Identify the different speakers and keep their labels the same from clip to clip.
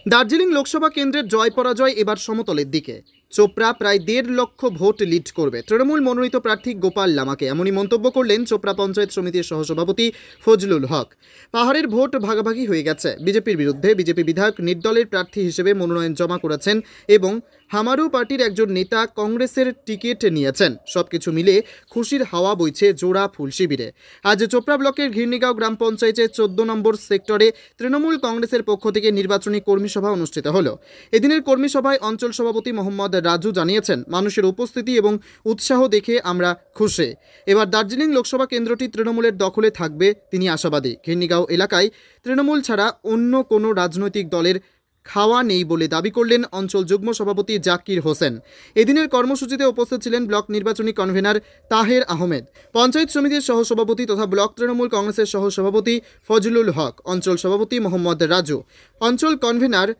Speaker 1: দার্জিলিং লোকসভা কেন্দ্রের জয় পরাজয় এবার সমতলের দিকে। চোপড়া প্রায় 1.5 লক্ষ ভোট লিড করবে তৃণমূল মনোনীত প্রার্থী গোপাল লামাকে, এমনই মন্তব্য করলেন চোপড়া পঞ্চায়েত সমিতির সহসভাপতি ফজলুল হক। পাহাড়ের ভোট ভাগাভাগি হয়ে গেছে। বিজেপির বিরুদ্ধে বিজেপি বিধায়ক নির্দলের প্রার্থী হিসেবে মনোনয়ন জমা করেছেন এবং হামারু পার্টির একজন নেতা কংগ্রেসের টিকিট নিয়েছেন। সবকিছু মিলে খুশির হাওয়া বইছে জোড়া ফুল শিবিরে। আজ চোপড়া ব্লকের ঘিরনিগাঁও গ্রাম পঞ্চায়েতের 14 নম্বর সেক্টরে তৃণমূল কংগ্রেসের পক্ষ থেকে নির্বাচনী কর্মী সভা অনুষ্ঠিত হলো। এদিনের কর্মী সভায় অঞ্চল সভাপতি মোহাম্মদ রাজু জানিয়েছেন, মানুষের উপস্থিতি এবং উৎসাহ দেখে আমরা খুশি। এবার দার্জিলিং লোকসভা কেন্দ্রটি তৃণমূলের দখলে থাকবে তিনি আশাবাদী। ঘিরনিগাঁও এলাকায় তৃণমূল ছাড়া অন্য কোনো রাজনৈতিক দলের খাওয়া নেই বলে দাবি করলেন অঞ্চল যুগ্ম সভাপতি জাকির হোসেন। এদিনের কর্মসূচিতে উপস্থিত ছিলেন ব্লক নির্বাচনী কনভেনার তাহের আহমেদ, পঞ্চায়েত সমিতির সহসভাপতি তথা ব্লক তৃণমূল কংগ্রেসের সহসভাপতি ফজলুল হক, অঞ্চল সভাপতি মোহাম্মদ রাজু, অঞ্চল কনভেনার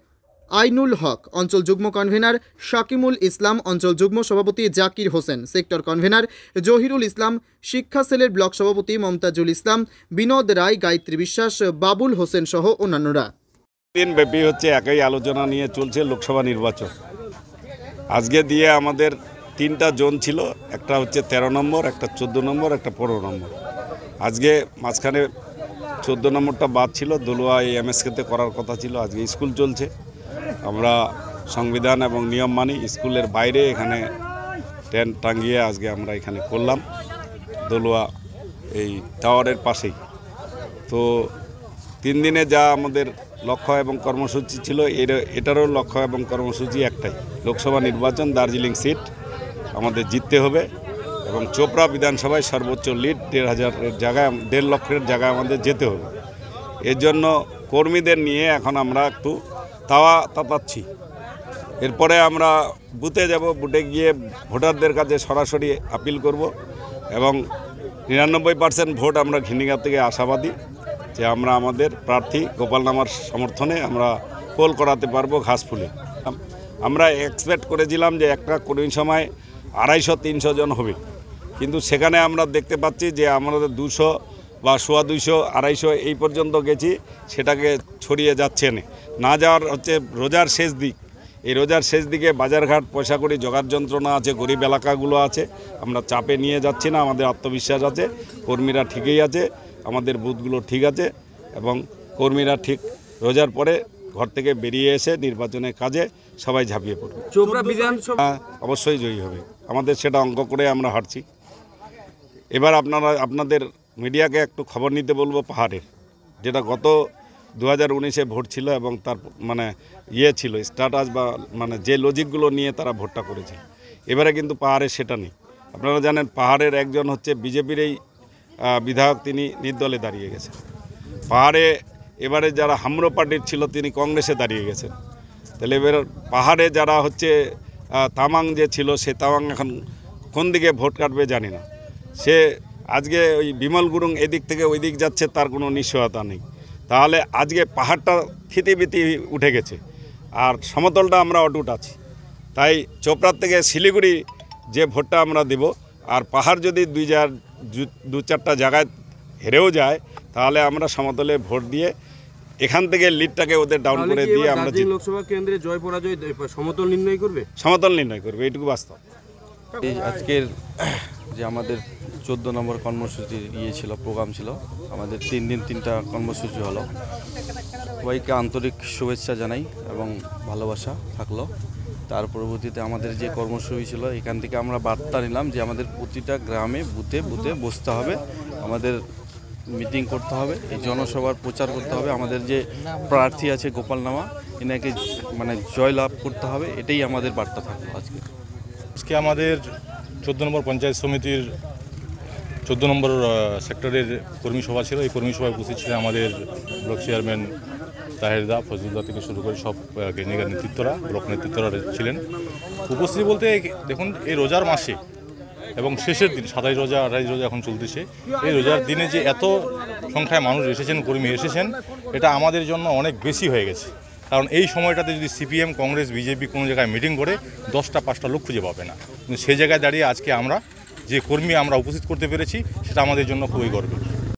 Speaker 1: আইনুল হক, অঞ্চল যুগ্ম কনভেনার শাকিমুল ইসলাম, অঞ্চল যুগ্ম সভাপতি জাকির হোসেন, সেক্টর কনভেনার জহিরুল ইসলাম, শিক্ষা সেলের ব্লক সভাপতি মমতাজুল ইসলাম, বিনোদ রায়, গায়ত্রী বিশ্বাস, বাবুল হোসেন সহ অন্যান্যরা।
Speaker 2: দিনব্যাপী হচ্ছে একই আলোচনা নিয়ে চলছে লোকসভা নির্বাচন। আজকে দিয়ে আমাদের 3টা জোন ছিল, একটা হচ্ছে 13 নম্বর, একটা 14 নম্বর, একটা 15 নম্বর। আজকে মাঝখানে 14 নম্বরটা বাদ ছিল, দলুয়া এই এমএসকেতে করার কথা ছিল। আজকে স্কুল চলছে, আমরা সংবিধান এবং নিয়ম মানি। স্কুলের বাইরে এখানে টেন্ট টাঙ্গিয়ে আজকে আমরা এখানে করলাম, দলুয়া এই টাওয়ারের পাশেই। তো 3 দিনে যা আমাদের লক্ষ্য এবং কর্মসূচি ছিল, এটারও লক্ষ্য এবং কর্মসূচি একটাই, লোকসভা নির্বাচন দার্জিলিং সিট আমাদের জিততে হবে এবং চোপড়া বিধানসভায় সর্বোচ্চ লিড 1,500-এর জায়গায় 1.5 লক্ষের জায়গায় আমাদের যেতে হবে। এর জন্য কর্মীদের নিয়ে এখন আমরা একটু তাতাচ্ছি। এরপরে আমরা বুথে যাব, বুথে গিয়ে ভোটারদের কাছে সরাসরি আপিল করব এবং 99% ভোট আমরা ঘিরনিগাঁও থেকে আশাবাদী যে আমরা আমাদের প্রার্থী গোপাল লামার সমর্থনে আমরা পোল করাতে পারবো ঘাসফুলে। আমরা এক্সপেক্ট করেছিলাম যে একটা কর্মী সময় 250-300 জন হবে, কিন্তু সেখানে আমরা দেখতে পাচ্ছি যে আমাদের 200 বা 250, 250 এই পর্যন্ত গেছি, সেটাকে ছড়িয়ে যাচ্ছে না যাওয়ার হচ্ছে রোজার শেষ দিক। এই রোজার শেষ দিকে বাজারঘাট পয়সা করি জোগাড় যন্ত্রণা আছে, গরিব এলাকাগুলো আছে, আমরা চাপে নিয়ে যাচ্ছি না। আমাদের আত্মবিশ্বাস আছে, কর্মীরা ঠিকই আছে, আমাদের বুথগুলো ঠিক আছে এবং কর্মীরা ঠিক রোজার পরে ঘর থেকে বেরিয়ে এসে নির্বাচনের কাজে সবাই ঝাঁপিয়ে পড়বে।
Speaker 3: চোপড়া বিধানসভা
Speaker 2: অবশ্যই জয়ী হবে, আমাদের সেটা অঙ্ক করে আমরা হাঁটছি। এবার আপনাদের মিডিয়াকে একটু খবর নিতে বলবো পাহাড়ের, যেটা গত 2019-এ ভোট ছিল এবং তার মানে ছিল স্ট্যাটাস বা মানে যে লজিকগুলো নিয়ে তারা ভোটটা করেছে। এবারে কিন্তু পাহাড়ে সেটা নেই। আপনারা জানেন পাহাড়ের একজন হচ্ছে বিজেপির এই বিধায়ক, তিনি নির্দলে দাঁড়িয়ে গেছেন। পাহাড়ে এবারে যারা হামরো পার্টির ছিল তিনি কংগ্রেসে দাঁড়িয়ে গেছেন। তাহলে এবার পাহাড়ে যারা হচ্ছে তামাং যে ছিল, সে তামাং এখন কোন দিকে ভোট কাটবে জানি না। সে আজকে ওই বিমল গুরুং এদিক থেকে ওই দিক যাচ্ছে, তার কোনো নিশ্চয়তা নেই। তাহলে আজকে পাহাড়টা থিতিবিতি উঠে গেছে আর সমতলটা আমরা অটুট আছি। তাই চোপড়ার থেকে শিলিগুড়ি যে ভোটটা আমরা দেব, আর পাহাড় যদি 2-4টা জায়গায় হেরেও যায়, তাহলে আমরা সমতলে ভোট দিয়ে এখান থেকে লিডটাকে ওদের ডাউন করে দিয়ে আমরা
Speaker 3: লোকসভা কেন্দ্রে জয় পরাজয় সমতল নির্ণয় করবে,
Speaker 2: এইটুকু বাস্তব।
Speaker 4: আজকের যে আমাদের 14 নম্বর কর্মসূচির ছিল, প্রোগ্রাম ছিল, আমাদের 3 দিন 3টা কর্মসূচি হলো। সবাইকে আন্তরিক শুভেচ্ছা জানাই এবং ভালোবাসা থাকলো। তার পরবর্তীতে আমাদের যে কর্মসূচি ছিল, এখান থেকে আমরা বার্তা নিলাম যে আমাদের প্রতিটা গ্রামে বুথে বুথে বসতে হবে, আমাদের মিটিং করতে হবে, এই জনসভার প্রচার করতে হবে, আমাদের যে প্রার্থী আছে গোপাল লামা, এনাকে মানে জয়লাভ করতে হবে, এটাই আমাদের বার্তা থাকলো
Speaker 5: আজকে আমাদের 14 নম্বর পঞ্চায়েত সমিতির 14 নম্বর সেক্টরের কর্মী সভা ছিল। এই কর্মী সভায় উপস্থিত ছিলেন আমাদের ব্লক চেয়ারম্যান তাহেরদা, ফজলুল্লাহ থেকে শুরু করে সব ঘিরনিগাঁও নেতৃত্বরা, ব্লক নেতৃত্বরা ছিলেন উপস্থিত। বলতে দেখুন, এই রোজার মাসে এবং শেষের দিন 27 রোজা 28 রোজা এখন চলতেছে, এই রোজার দিনে যে এত সংখ্যায় মানুষ এসেছেন, কর্মী এসেছেন, এটা আমাদের জন্য অনেক বেশি হয়ে গেছে। কারণ এই সময়টাতে যদি সিপিএম, কংগ্রেস, বিজেপি কোনো জায়গায় মিটিং করে 10টা-5টা লোক খুঁজে পাবে না, কিন্তু সেই জায়গায় দাঁড়িয়ে আজকে আমরা যে কর্মী আমরা উপস্থিত করতে পেরেছি, সেটা আমাদের জন্য খুবই গর্বের।